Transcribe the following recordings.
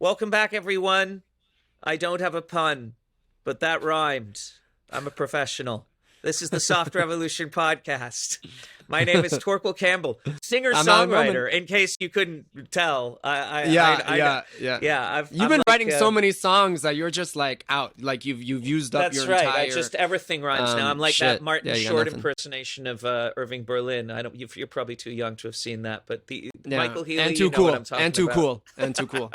Welcome back, everyone. I don't have a pun, but that rhymed. I'm a professional. This is the Soft Revolution podcast. My name is Torq Campbell, singer-songwriter, in case you couldn't tell. Yeah. You've been writing so many. many songs that you're just like out, like you've used up your That's right. entire. I just everything rhymes now. I'm like shit. that Martin Yeah, Short nothing. impersonation of Irving Berlin. I don't. You're probably too young to have seen that, but Michael Healy, and too you know cool, what I'm talking and too about. cool, and too cool.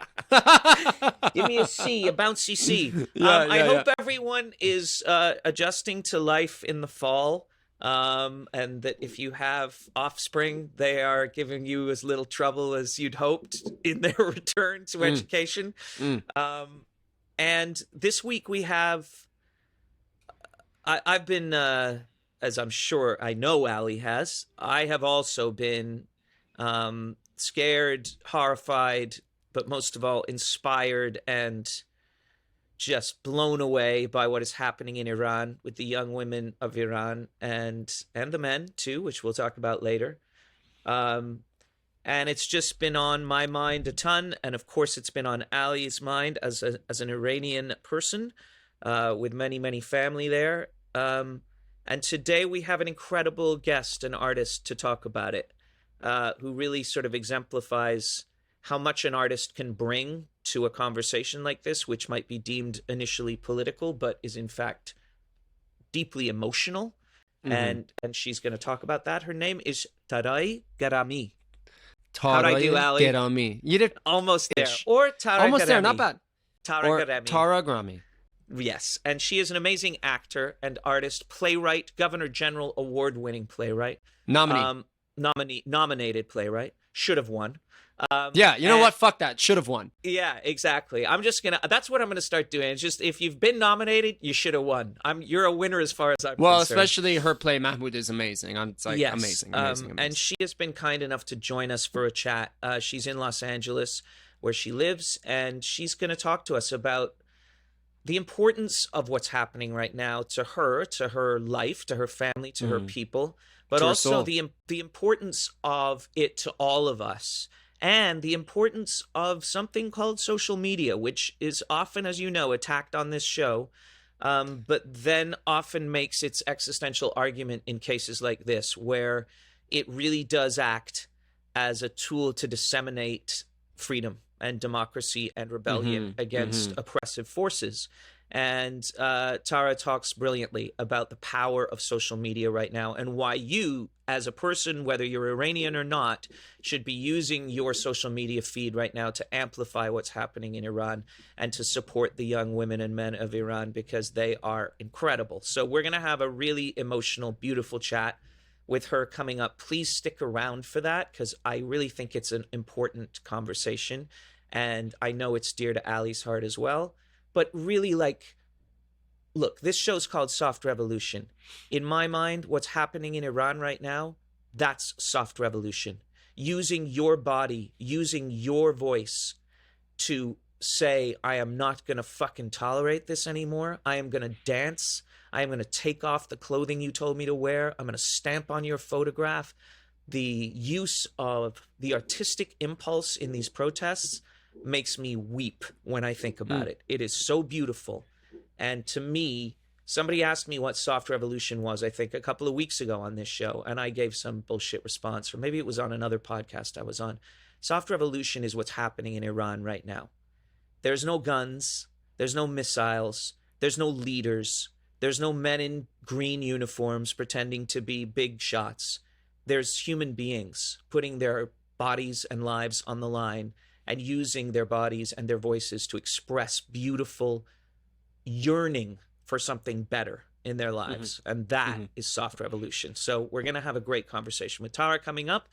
Give me a C, a bouncy C. I hope everyone is adjusting to life in the fall. And that if you have offspring, they are giving you as little trouble as you'd hoped in their return to education. And this week we have, I've been, as I'm sure I know Ali has, I have also been scared, horrified, but most of all inspired and just blown away by what is happening in Iran with the young women of Iran and the men too, which we'll talk about later. And it's just been on my mind a ton, and of course it's been on Ali's mind as an Iranian person with many family there. And today we have an incredible guest, an artist, to talk about it, who really sort of exemplifies how much an artist can bring to a conversation like this, which might be deemed initially political, but is in fact deeply emotional. And she's going to talk about that. Her name is Tara Grammy. How'd I do, Ali? Grammy. You did almost there. Or Tara almost Grammy. there, not bad. Tara Grammy. Yes, and she is an amazing actor and artist, playwright, Governor General award-winning playwright. Nominated playwright. Should have won. You know what? Fuck that. Should have won. Yeah, exactly. That's what I'm gonna start doing. It's just, if you've been nominated, you should have won. You're a winner as far as I'm concerned. Especially her play Mahmoud is amazing. It's like amazing. And she has been kind enough to join us for a chat. She's in Los Angeles, where she lives, and she's gonna talk to us about the importance of what's happening right now to her life, to her family, to her people, but also the importance of it to all of us. And the importance of something called social media, which is often, as you know, attacked on this show, but then often makes its existential argument in cases like this, where it really does act as a tool to disseminate freedom and democracy and rebellion against oppressive forces. And Tara talks brilliantly about the power of social media right now, and why you, as a person, whether you're Iranian or not, should be using your social media feed right now to amplify what's happening in Iran and to support the young women and men of Iran, because they are incredible. So we're going to have a really emotional, beautiful chat with her coming up. Please stick around for that, because I really think it's an important conversation, and I know it's dear to Ali's heart as well. But really, look, this show's called Soft Revolution. In my mind, what's happening in Iran right now, that's soft revolution. Using your body, using your voice to say, I am not going to fucking tolerate this anymore. I am going to dance. I am going to take off the clothing you told me to wear. I'm going to stamp on your photograph. The use of the artistic impulse in these protests makes me weep when I think about it. It is so beautiful. And to me, somebody asked me what soft revolution was, I think a couple of weeks ago on this show, and I gave some bullshit response, or maybe it was on another podcast I was on. Soft revolution is what's happening in Iran right now. There's no guns, there's no missiles, there's no leaders, there's no men in green uniforms pretending to be big shots. There's human beings putting their bodies and lives on the line and using their bodies and their voices to express beautiful yearning for something better in their lives. And that is soft revolution. So we're going to have a great conversation with Tara coming up.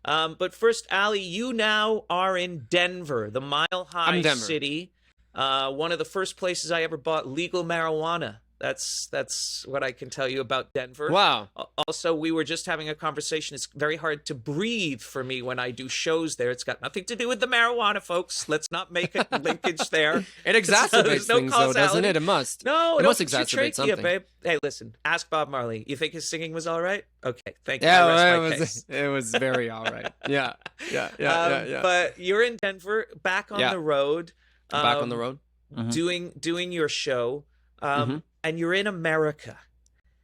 But first, Ali, you now are in Denver, the mile-high city. One of the first places I ever bought legal marijuana. That's what I can tell you about Denver. Wow. Also, we were just having a conversation. It's very hard to breathe for me when I do shows there. It's got nothing to do with the marijuana, folks. Let's not make a linkage there. It exacerbates things, though, doesn't it? It must. No, it must exacerbate something. Babe. Hey, listen. Ask Bob Marley. You think his singing was all right? Okay, thank you. It was very all right. Yeah. But you're in Denver, back on the road. Back on the road. doing your show, Mm-hmm. and you're in America.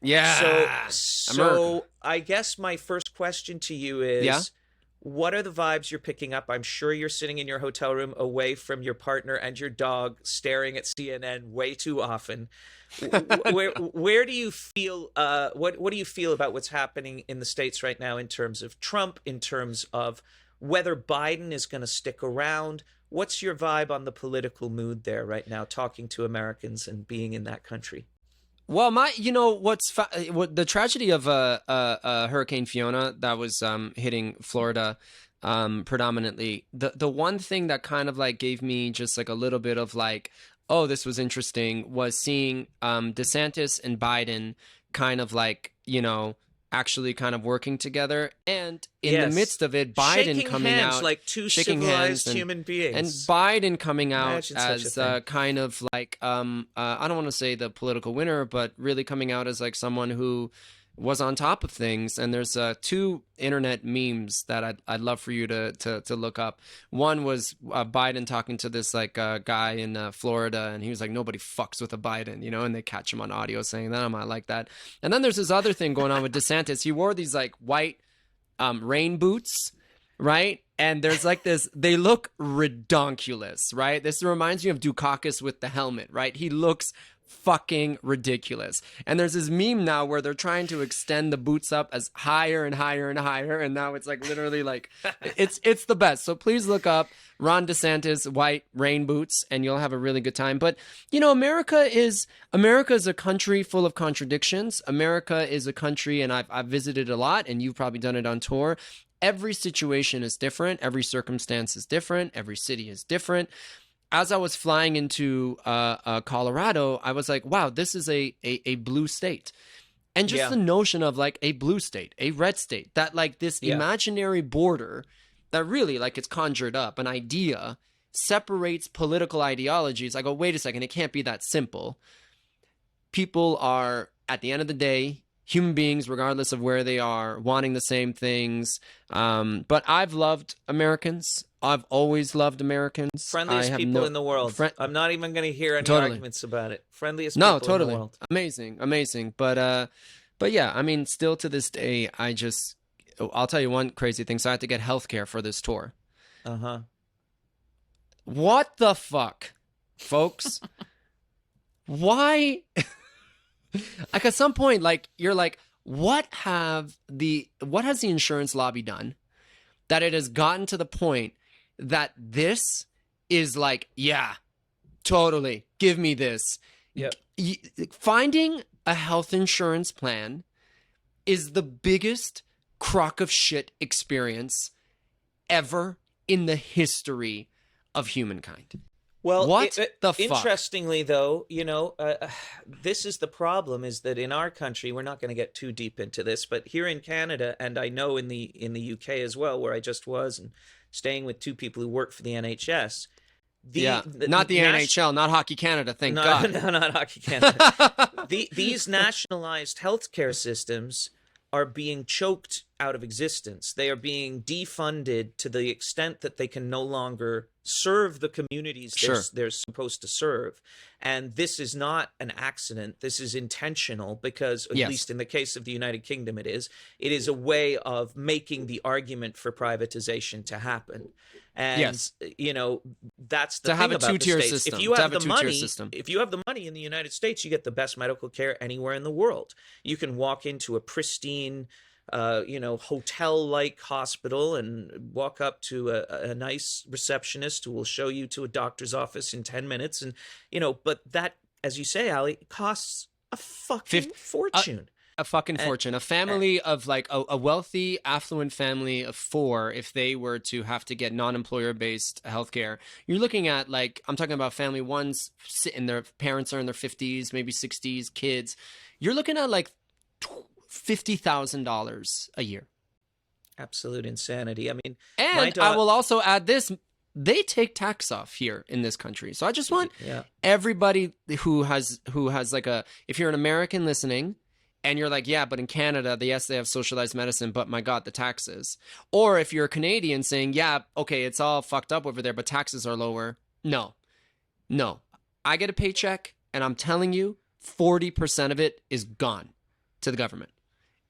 Yeah. So I guess my first question to you is, Yeah. what are the vibes you're picking up? I'm sure you're sitting in your hotel room away from your partner and your dog, staring at CNN way too often. Where do you feel? What do you feel about what's happening in the States right now in terms of Trump, in terms of whether Biden is going to stick around? What's your vibe on the political mood there right now, talking to Americans and being in that country? Well, what the tragedy of Hurricane Fiona that was hitting Florida predominantly. The one thing that kind of like gave me just like a little bit of like, oh, this was interesting, was seeing DeSantis and Biden kind of like, actually kind of working together, and in the midst of it, Biden shaking coming hands out like two shaking civilized hands human beings, and Biden coming out Imagine such a as thing. kind of like I don't want to say the political winner, but really coming out as like someone who was on top of things. And there's two internet memes that I'd love for you to look up. One was Biden talking to this like guy in Florida, and he was like, nobody fucks with a Biden, and they catch him on audio saying that. I'm not like that. And then there's this other thing going on with DeSantis. He wore these like white rain boots, right? And there's like this, they look redonkulous, right? This reminds me of Dukakis with the helmet, right? He looks fucking ridiculous. And there's this meme now where they're trying to extend the boots up as higher and higher and higher, and now it's like literally like it's the best. So please look up Ron DeSantis white rain boots and you'll have a really good time. But America is a country full of contradictions. America is a country, and I've visited a lot, and you've probably done it on tour. Every situation is different, every circumstance is different, every city is different. As I was flying into Colorado, I was like, wow, this is a blue state. And just the notion of like a blue state, a red state, that like this imaginary border that really like it's conjured up, an idea separates political ideologies. I go, wait a second, it can't be that simple. People are, at the end of the day, human beings, regardless of where they are, wanting the same things. But I've loved Americans. I've always loved Americans. Friendliest people in the world. I'm not even going to hear any arguments about it. Friendliest people in the world. Amazing. But yeah, I mean, still to this day, I'll tell you one crazy thing. So I had to get healthcare for this tour. Uh-huh. What the fuck, folks? Why? Like at some point, like you're like, what has the insurance lobby done that it has gotten to the point that this is like, yeah, totally, give me this. Yep. Finding a health insurance plan is the biggest crock of shit experience ever in the history of humankind. Well, what the fuck? Interestingly, though, this is the problem: is that in our country, we're not going to get too deep into this, but here in Canada, and I know in the UK as well, where I just was and staying with two people who work for the NHS. Not the NHL, not Hockey Canada. Thank God. No, not Hockey Canada. These nationalized healthcare systems are being choked out of existence. They are being defunded to the extent that they can no longer serve the communities they're supposed to serve. And this is not an accident. This is intentional because, at least in the case of the United Kingdom, it is a way of making the argument for privatization to happen. And, that's the thing about the States. If you have the money in the United States, you get the best medical care anywhere in the world. You can walk into a pristine hotel-like hospital and walk up to a nice receptionist who will show you to a doctor's office in 10 minutes. And, but that, as you say, Ali, costs a fucking fortune. A fucking fortune. A family of like a wealthy, affluent family of four, if they were to have to get non-employer-based healthcare, you're looking at like, I'm talking about family ones sitting, their parents are in their 50s, maybe 60s, kids. You're looking at like $50,000 a year. Absolute insanity. I mean, and I will also add this: they take tax off here in this country. So I just want everybody who has like if you're an American listening and you're like, yeah, but in Canada, they have socialized medicine, but my God, the taxes. Or if you're a Canadian saying, yeah, okay, it's all fucked up over there, but taxes are lower. No. No. I get a paycheck, and I'm telling you, 40% of it is gone to the government.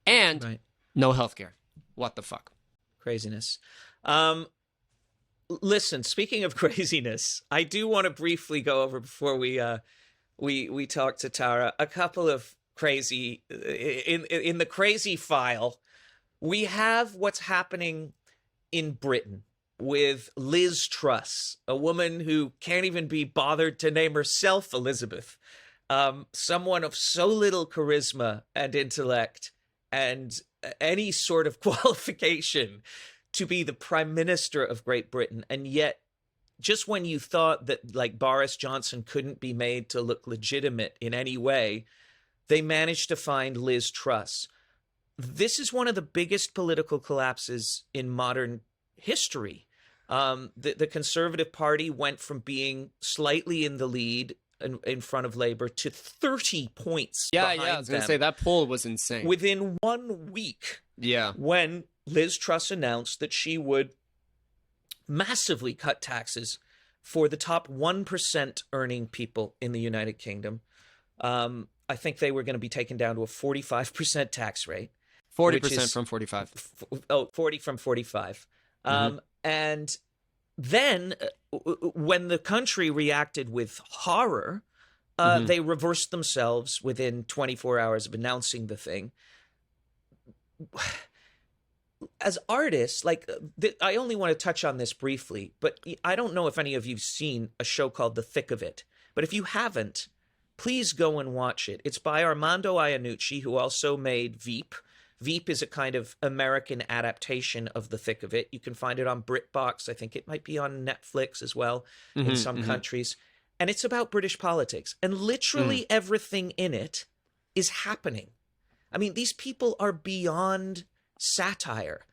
And Right. no healthcare. What the fuck? Craziness. Listen, speaking of craziness, I do want to briefly go over before we talk to Tara a couple of crazy in the crazy file. We have what's happening in Britain with Liz Truss, a woman who can't even be bothered to name herself Elizabeth, someone of so little charisma and intellect and any sort of qualification to be the Prime Minister of Great Britain. And yet, just when you thought that like Boris Johnson couldn't be made to look legitimate in any way, they managed to find Liz Truss. This is one of the biggest political collapses in modern history. The Conservative Party went from being slightly in the lead in front of Labour to 30 points behind I was going to them say, that poll was insane. within 1 week. Yeah. When Liz Truss announced that she would massively cut taxes for the top 1% earning people in the United Kingdom. I think they were going to be taken down to a 45% tax rate. 40% from 45. 40 from 45. And then when the country reacted with horror, they reversed themselves within 24 hours of announcing the thing. As artists, like I only want to touch on this briefly, but I don't know if any of you've seen a show called The Thick of It. But if you haven't, please go and watch it. It's by Armando Iannucci, who also made Veep. Veep is a kind of American adaptation of The Thick of It. You can find it on BritBox. I think it might be on Netflix as well in some countries. And it's about British politics. And literally everything in it is happening. I mean, these people are beyond satire.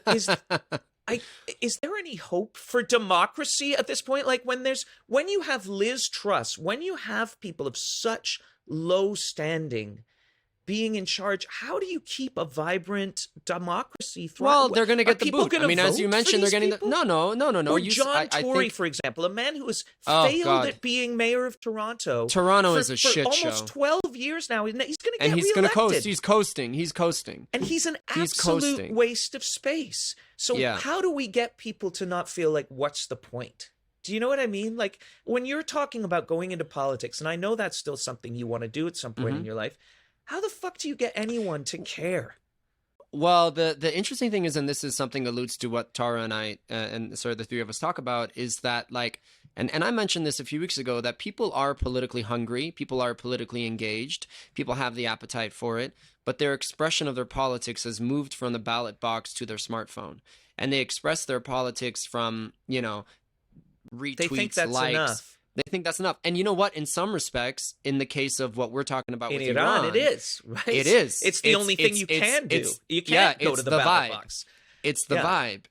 Is there any hope for democracy at this point? Like when you have Liz Truss, when you have people of such low standing being in charge, how do you keep a vibrant democracy thriving? Well, they're going to get the boot. I mean, as you mentioned, they're getting people? No. Or John Tory, for example, a man who has failed at being mayor of Toronto. Toronto is a shit show. Almost 12 years now. He's going to get reelected. Going to coast. He's coasting. And he's an absolute waste of space. So how do we get people to not feel like, what's the point? Do you know what I mean? Like when you're talking about going into politics, and I know that's still something you want to do at some point in your life, how the fuck do you get anyone to care? Well, the interesting thing is, and this is something alludes to what Tara and I and sort of the three of us talk about, is that like, and I mentioned this a few weeks ago, that people are politically hungry, people are politically engaged, people have the appetite for it, but their expression of their politics has moved from the ballot box to their smartphone, and they express their politics from, you know, retweets, they think that's likes. Enough. They think that's enough. And you know what? In some respects, in the case of what we're talking about with Iran, it is, right? It is. It's the only thing you can do. You can't go to the ballot box. It's the vibe.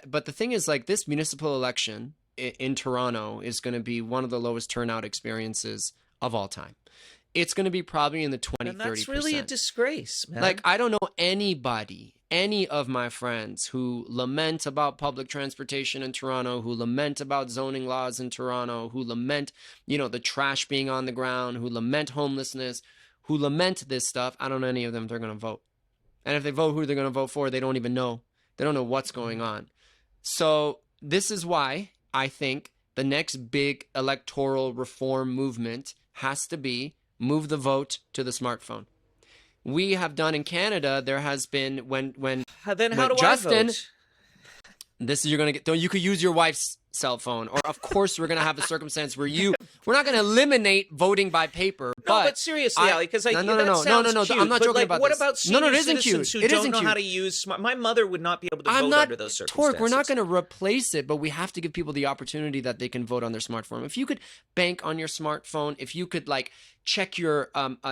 But the thing is, like, this municipal election in Toronto is going to be one of the lowest turnout experiences of all time. It's going to be probably in the 20, 30%. And that's really a disgrace, man. Like, I don't know any of my friends who lament about public transportation in Toronto, who lament about zoning laws in Toronto, who lament, you know, the trash being on the ground, who lament homelessness, who lament this stuff. I don't know any of them. They're going to vote. And if they vote who they're going to vote for, they don't even know. They don't know what's going on. So this is why I think the next big electoral reform movement has to be move the vote to the smartphone. We have done in Canada, there has been when how do Justin, I vote? This is you're gonna get. You could use your wife's cell phone, or of course we're gonna have a circumstance where we're not gonna eliminate voting by paper. But seriously, Ali, because no. I'm not joking about what this. about senior it isn't citizens cute. who It don't isn't know cute. how to use my mother would not be able to vote under those circumstances. Torq, we're not going to replace it, but we have to give people the opportunity that they can vote on their smartphone. If you could bank on your smartphone, if you could like check your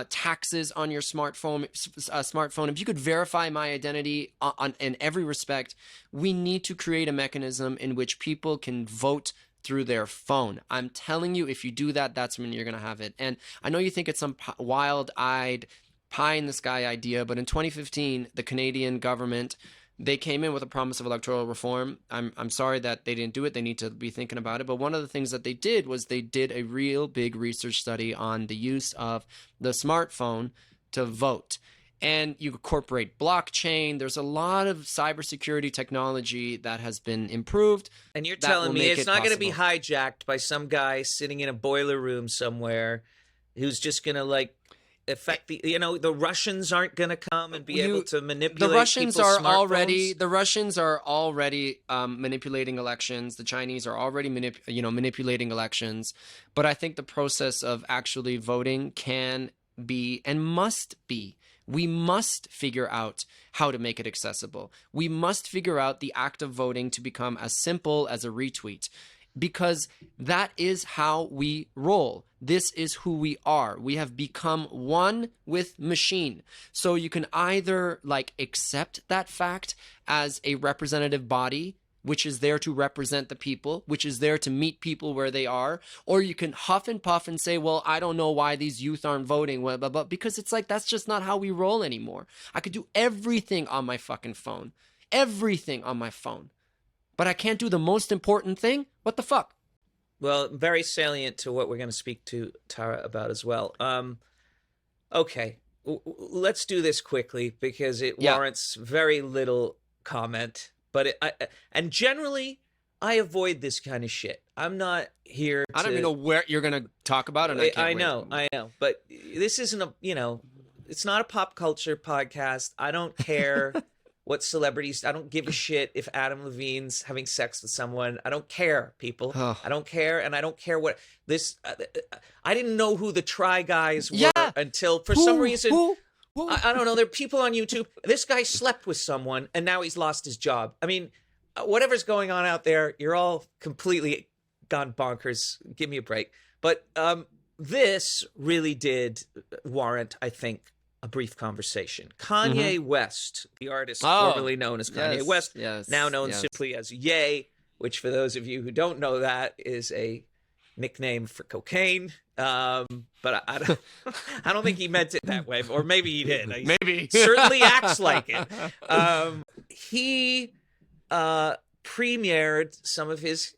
taxes on your smartphone, if you could verify my identity in every respect, we need to create a mechanism in which people can vote through their phone. I'm telling you, if you do that, that's when you're going to have it. And I know you think it's some wild-eyed, pie-in-the-sky idea, but in 2015, the Canadian government They came in with a promise of electoral reform. I'm sorry that they didn't do it. They need to be thinking about it. But one of the things that they did was they did a real big research study on the use of the smartphone to vote. And you incorporate blockchain. There's a lot of cybersecurity technology that has been improved. And you're that telling will me make it's it not going to be possible. hijacked by some guy sitting in a boiler room somewhere who's just going to like affect the Russians aren't going to come and be able to manipulate people's smartphones? The Russians are already manipulating elections. The Chinese are already manipulating elections. But I think the process of actually voting can be and must be. We must figure out how to make it accessible. We must figure out the act of voting to become as simple as a retweet, because that is how we roll. This is who we are. We have become one with machine. So you can either like accept that fact as a representative body, which is there to represent the people, which is there to meet people where they are, or you can huff and puff and say, well, I don't know why these youth aren't voting, blah, blah, blah, because it's like, that's just not how we roll anymore. I could do everything on my fucking phone, everything on my phone, but I can't do the most important thing? What the fuck? Well, very salient to what we're going to speak to Tara about as well. Okay, let's do this quickly because it warrants very little comment. But and generally, I avoid this kind of shit. I'm not here to... I don't even know where you're going to talk about it. And I can't I know. But this isn't it's not a pop culture podcast. I don't care what celebrities... I don't give a shit if Adam Levine's having sex with someone. I don't care, people. I don't care, and I don't care what... This... I didn't know who the Try Guys were until, for some reason... I don't know. There are people on YouTube. This guy slept with someone, and now he's lost his job. I mean, whatever's going on out there, you're all completely gone bonkers. Give me a break. But this really did warrant, I think, a brief conversation. Kanye West, the artist formerly known as Kanye West, now known simply as Ye, which for those of you who don't know that is a nickname for cocaine. But I don't think he meant it that way, or maybe he did. Maybe. Certainly acts like it. He premiered some of his,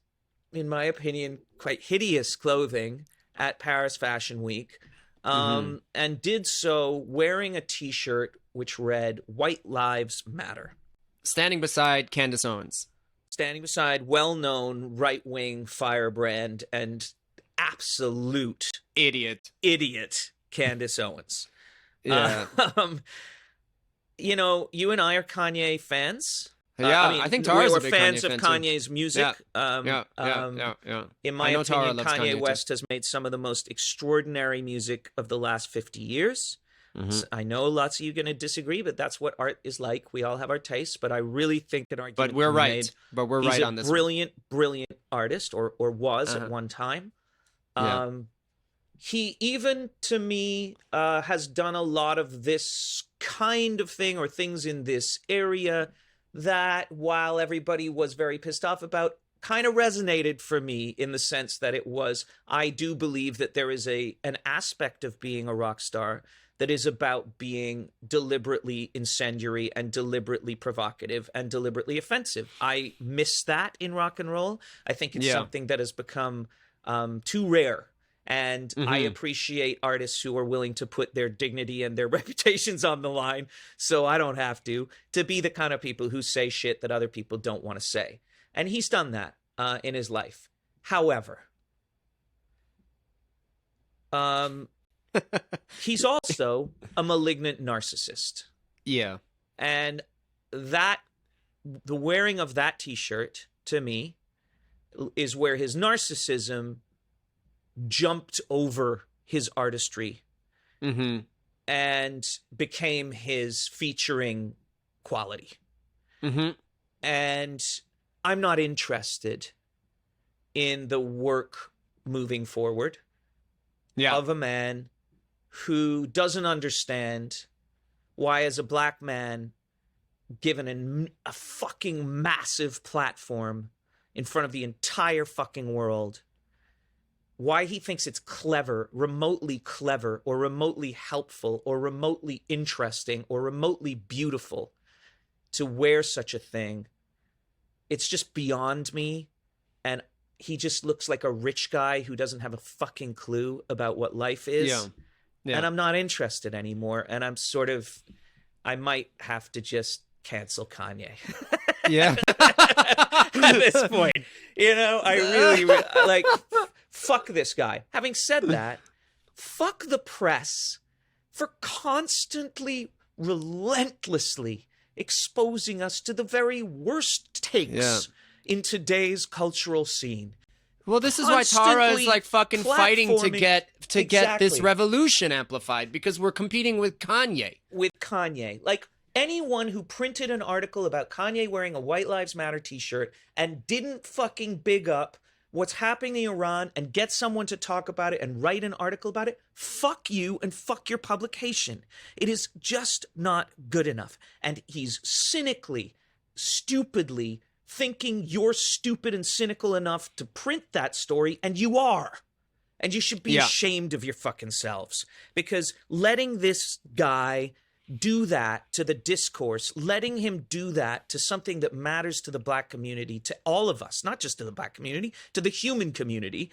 in my opinion, quite hideous clothing at Paris Fashion Week, and did so wearing a T-shirt which read "White Lives Matter," standing beside Candace Owens. Standing beside well-known right-wing firebrand and absolute idiot Candace Owens. Yeah. You and I are Kanye fans. Yeah, I think Tara's we're a big fans Kanye of fan Kanye's music. Yeah. In my opinion, Kanye West has made some of the most extraordinary music of the last 50 years. So I know lots of you are going to disagree, but that's what art is like. We all have our tastes, but I really think an argument But we're right. made. But we're right on this. He's a brilliant artist, or was at one time. He even, to me, has done a lot of this kind of thing, or things in this area that, while everybody was very pissed off about, kind of resonated for me in the sense that it was, I do believe that there is an aspect of being a rock star that is about being deliberately incendiary and deliberately provocative and deliberately offensive. I miss that in rock and roll. I think it's something that has become too rare. And I appreciate artists who are willing to put their dignity and their reputations on the line, so I don't have to be the kind of people who say shit that other people don't want to say. And he's done that in his life. However, he's also a malignant narcissist. Yeah. And the wearing of that T-shirt, to me, is where his narcissism jumped over his artistry and became his featuring quality. And I'm not interested in the work moving forward of a man who doesn't understand why, as a black man, given a fucking massive platform in front of the entire fucking world, why he thinks it's clever, or remotely helpful, or remotely interesting, or remotely beautiful to wear such a thing. It's just beyond me. And he just looks like a rich guy who doesn't have a fucking clue about what life is. Yeah. Yeah. And I'm not interested anymore. And I might have to just cancel Kanye. Yeah. At this point, I really like, fuck this guy. Having said that, fuck the press for constantly, relentlessly exposing us to the very worst takes in today's cultural scene. Well, this is why Tara is like fucking fighting to get this revolution amplified, because we're competing with Kanye. Like, anyone who printed an article about Kanye wearing a White Lives Matter t-shirt and didn't fucking big up what's happening in Iran and get someone to talk about it and write an article about it, fuck you and fuck your publication. It is just not good enough. And he's cynically, stupidly thinking you're stupid and cynical enough to print that story, and you are. And you should be ashamed of your fucking selves, because letting this guy do that to the discourse, letting him do that to something that matters to the Black community, to all of us, not just to the Black community, to the human community,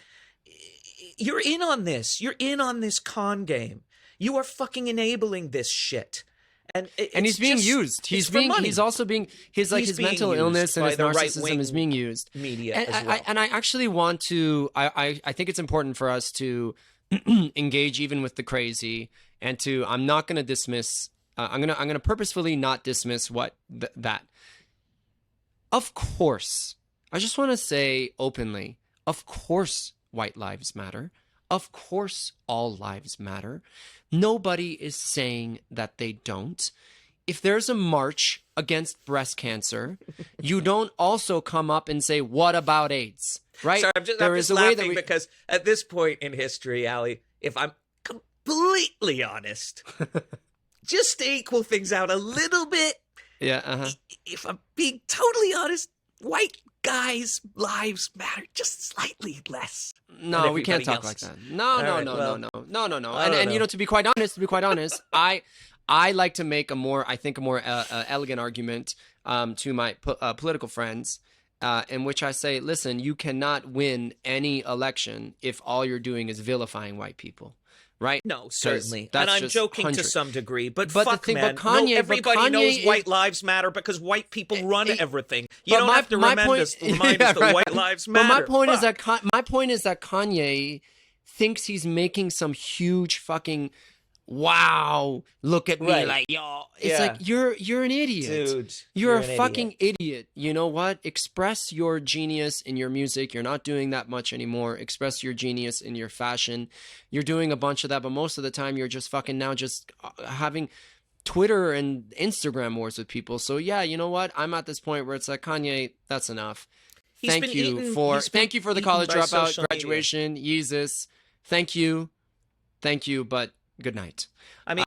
you're in on this. You're in on this con game. You are fucking enabling this shit. And he's being used. His mental illness and his narcissism is being used. Media and as well. I actually want to. I think it's important for us to engage even with the crazy, and to. I'm not going to dismiss. I'm gonna purposefully not dismiss that. Of course, I just want to say openly. Of course, white lives matter. Of course, all lives matter. Nobody is saying that they don't. If there's a march against breast cancer, you don't also come up and say, what about AIDS? Right? Sorry, I'm just laughing because at this point in history, Ali, if I'm completely honest, just to equal things out a little bit, if I'm being totally honest, white guys' lives matter just slightly less. No, we can't talk like that. No. And to be quite honest, I like to make a more elegant argument to my political friends, in which I say, listen, you cannot win any election if all you're doing is vilifying white people. Right? No, certainly. And I'm joking to some degree, but fuck, man. Everybody knows white lives matter because white people run everything. You don't have to remind us that white lives matter. But my point is that Kanye thinks he's making some huge fucking wow, look at me like, yo. It's like, you're an idiot. Dude, you're a fucking idiot. You know what? Express your genius in your music. You're not doing that much anymore. Express your genius in your fashion. You're doing a bunch of that, but most of the time you're just fucking now just having Twitter and Instagram wars with people. So yeah, you know what? I'm at this point where it's like, Kanye, that's enough. Thank you for the college dropout graduation. Jesus. Thank you, but good night. I mean,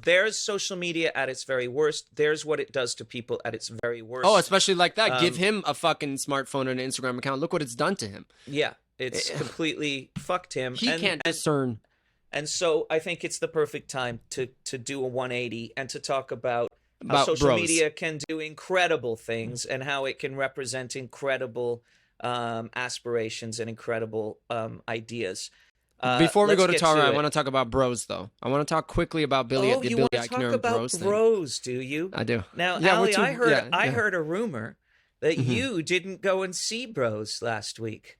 there's social media at its very worst. There's what it does to people at its very worst. Oh, especially like that. Give him a fucking smartphone and an Instagram account. Look what it's done to him. Yeah, it's completely fucked him. He can't discern. And so I think it's the perfect time to do a 180 and to talk about how social media can do incredible things and how it can represent incredible aspirations and incredible ideas. Before we go to Tara, I want to talk about bros, though. I want to talk quickly about Billy Eichner and Bros thing. Oh, you want to talk about bros, do you? I do. Now, Ali, I heard a rumor that you didn't go and see Bros last week.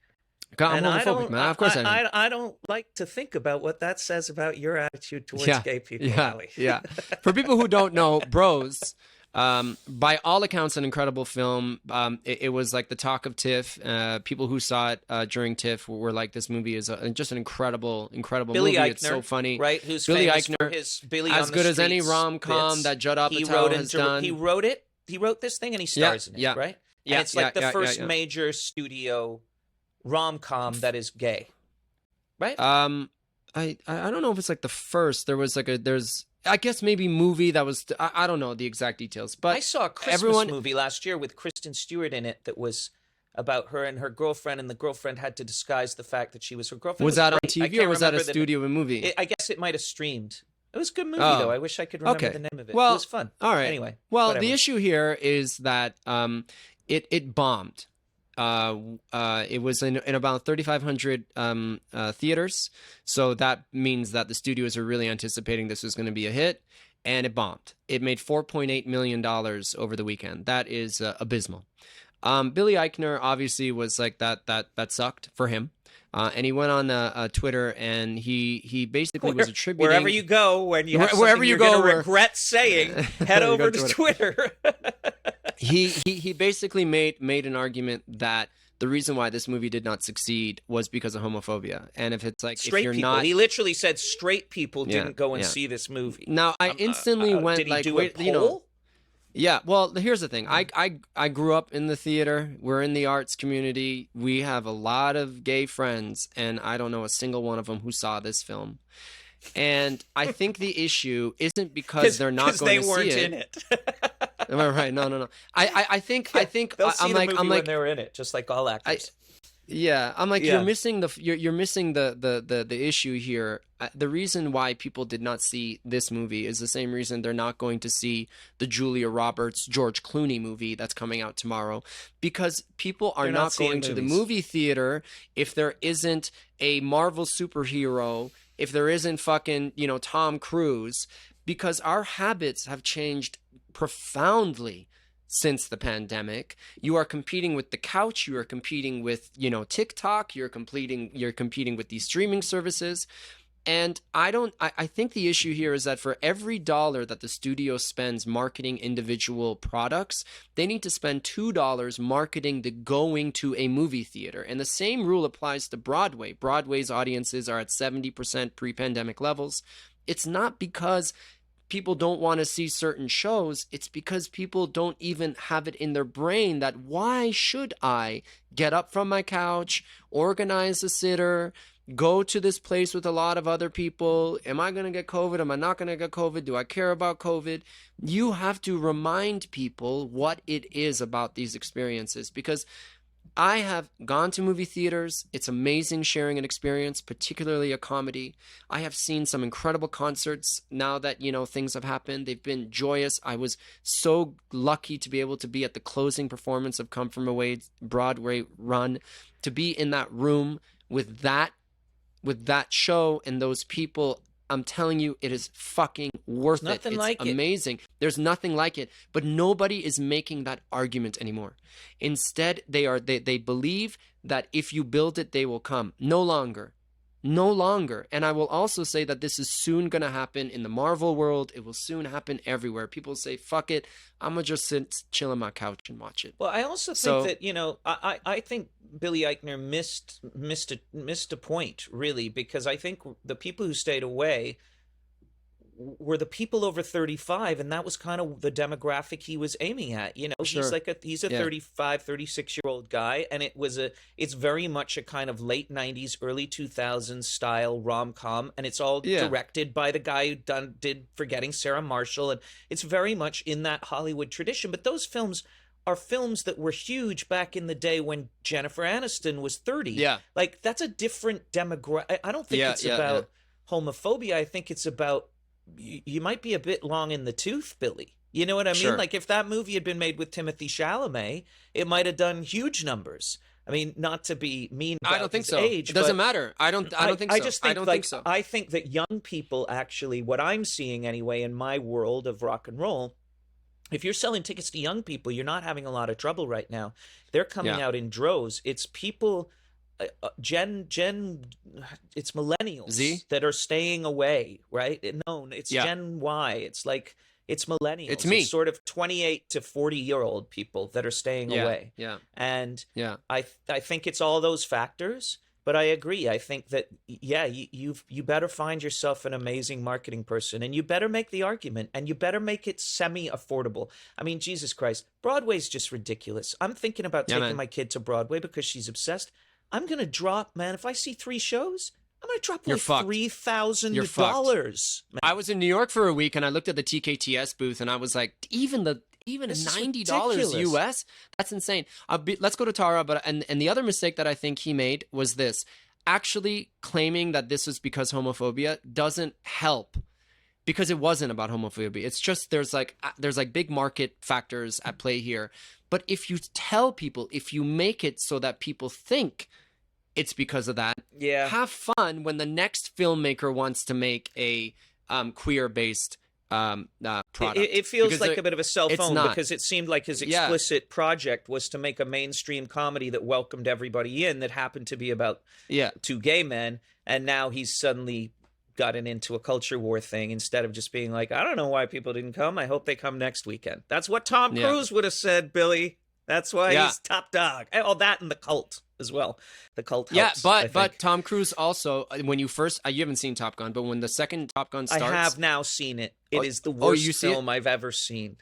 I'm homophobic, man. Of course I didn't. I don't like to think about what that says about your attitude towards gay people, Ali. Yeah. For people who don't know, Bros... by all accounts, an incredible film. It was like the talk of TIFF. People who saw it during TIFF were like, "This movie is just an incredible Billy movie. Eichner, it's so funny, right? Who's Billy famous Eichner, for his Billy as on the good as any Streets rom-com bits. that Judd Apatow has done. He wrote it. He wrote this thing, and he stars in it, right? Yeah, and it's like the first major studio rom-com that is gay, right? I don't know if it's like the first. There was like I guess maybe movie that was, I don't know the exact details, but I saw a Christmas movie last year with Kristen Stewart in it that was about her and her girlfriend, and the girlfriend had to disguise the fact that she was her girlfriend. Was that on TV or was that a studio movie? I guess it might have streamed. It was a good movie, though. Oh, I wish I could remember okay. the name of it. It Well, was fun. all right. Anyway, Well, the whatever. issue here is that it bombed. It was in about 3,500 theaters, so that means that the studios are really anticipating this was going to be a hit, and it bombed. It made $4.8 million over the weekend. That is abysmal. Billy Eichner obviously was like that sucked for him. And he went on Twitter and he basically was attributing Wherever you go, when you have wherever something you you're go, going to regret saying, head over to Twitter. he basically made an argument that the reason why this movie did not succeed was because of homophobia. And if it's like straight if you're people, not, he literally said straight people didn't go and yeah. see this movie. Now I instantly went did he like, do wait, a poll? you know. Yeah, well, here's the thing. I grew up in the theater. We're in the arts community. We have a lot of gay friends, and I don't know a single one of them who saw this film. And I think the issue isn't because they're not going to see it. Because they weren't in it. Right? No. I think they'll see I'm the like movie when they're in it, just like all actors. Yeah, I'm like, you're missing the issue here. The reason why people did not see this movie is the same reason they're not going to see the Julia Roberts, George Clooney movie that's coming out tomorrow, because people are not going to the movie theater if there isn't a Marvel superhero, if there isn't fucking, Tom Cruise, because our habits have changed profoundly since the pandemic. You are competing with the couch, you are competing with, TikTok, you're competing with these streaming services. And I think the issue here is that for every dollar that the studio spends marketing individual products, they need to spend $2 marketing the going to a movie theater. And the same rule applies to Broadway. Broadway's audiences are at 70% pre-pandemic levels. It's not because people don't want to see certain shows. It's because people don't even have it in their brain that why should I get up from my couch, organize a sitter, go to this place with a lot of other people? Am I going to get COVID? Am I not going to get COVID? Do I care about COVID? You have to remind people what it is about these experiences, because I have gone to movie theaters. It's amazing sharing an experience, particularly a comedy. I have seen some incredible concerts now that, things have happened. They've been joyous. I was so lucky to be able to be at the closing performance of Come From Away's Broadway run, to be in that room with that show and those people. I'm telling you, it is fucking worth it. It's amazing. There's nothing like it. But nobody is making that argument anymore. Instead, they believe that if you build it, they will come. No longer. And I will also say that this is soon going to happen in the Marvel world. It will soon happen everywhere. People say, fuck it, I'm going to just chill on my couch and watch it. Well, I also think that, I think Billy Eichner missed a point, really, because I think the people who stayed away were the people over 35, and that was kind of the demographic he was aiming at. Sure. He's a 35, 36-year-old guy, and it's very much a kind of late 90s, early 2000s style rom-com, and it's all directed by the guy who did Forgetting Sarah Marshall, and it's very much in that Hollywood tradition. But those films are films that were huge back in the day when Jennifer Aniston was 30. Yeah. Like, that's a different demographic. I don't think it's about homophobia. I think it's about you might be a bit long in the tooth, Billy. You know what I mean? Sure. Like, if that movie had been made with Timothée Chalamet, it might have done huge numbers. I mean, not to be mean about I don't think his so. age, it doesn't matter. I don't think so. I just think, I don't think so. I think that young people, actually, what I'm seeing anyway in my world of rock and roll, if you're selling tickets to young people, you're not having a lot of trouble right now. They're coming out in droves. It's people, it's millennials Z? that are staying away, right? No, it's Gen Y. It's like, it's millennials. It's me. It's sort of 28 to 40-year-old people that are staying away. Yeah. And I think it's all those factors. But I agree. I think that, you better find yourself an amazing marketing person, and you better make the argument, and you better make it semi-affordable. I mean, Jesus Christ, Broadway's just ridiculous. I'm thinking about taking my kid to Broadway because she's obsessed. I'm going to drop, man, if I see 3 shows, I'm going to drop like $3,000. I was in New York for a week, and I looked at the TKTS booth, and I was like, even $90 US, that's insane. Let's go to Tara. And the other mistake that I think he made was this: actually claiming that this was because homophobia doesn't help because it wasn't about homophobia. It's just there's like big market factors at play here. But if you tell people, if you make it so that people think it's because of that, Yeah. have fun when the next filmmaker wants to make a queer-based product. It feels Because like a bit of a cell it's phone not. because it seemed like his Yeah. explicit project was to make a mainstream comedy that welcomed everybody in, that happened to be about Yeah. two gay men, and now he's suddenly gotten into a culture war thing instead of just being like, I don't know why people didn't come. I hope they come next weekend. That's what Tom Yeah. Cruise would have said, Billy. That's why Yeah. he's top dog. Oh, that and the cult as well. The cult Yeah, helps, I but think. Tom Cruise also, when you first, you haven't seen Top Gun, but when the second Top Gun I starts, have now seen it. It is the oh, worst you see it? film I've ever seen.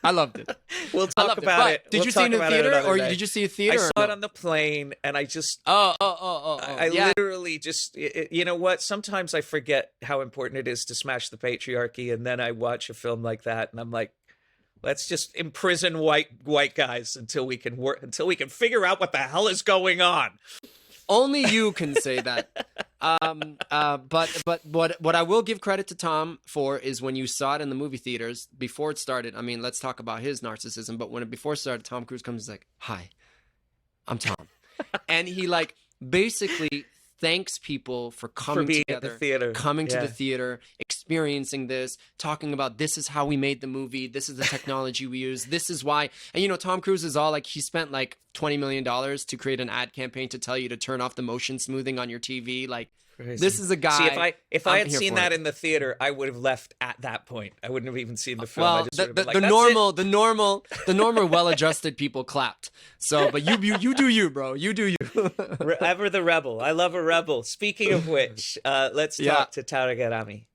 I loved it. We'll I talk loved about it. it. But did We'll you see talk it in the about it theater, another or day. did you see a I theater? saw or it no? on the plane, and I just, Oh, I yeah. literally just, you know what? Sometimes I forget how important it is to smash the patriarchy, and then I watch a film like that, and I'm like, let's just imprison white guys until we can figure out what the hell is going on. Only you can say that. But what I will give credit to Tom for is when you saw it in the movie theaters before it started. I mean, let's talk about his narcissism. But before it started, Tom Cruise comes, he's like, "Hi, I'm Tom," and he like basically thanks people for coming being at together, the theater. coming to Yeah. the theater, experiencing this, talking about this is how we made the movie, this is the technology we use, this is why. And you know, Tom Cruise is all like, he spent like $20 million to create an ad campaign to tell you to turn off the motion smoothing on your TV. Like, Crazy. this is a guy. See, if I I'm had here seen for that it. in the theater, I would have left at that point. I wouldn't have even seen the film. I Well, just would have been like, the "That's it." normal well-adjusted people clapped. So, but you do you, bro. You do you. Ever the rebel. I love a rebel. Speaking of which, let's talk to Tara Grammy.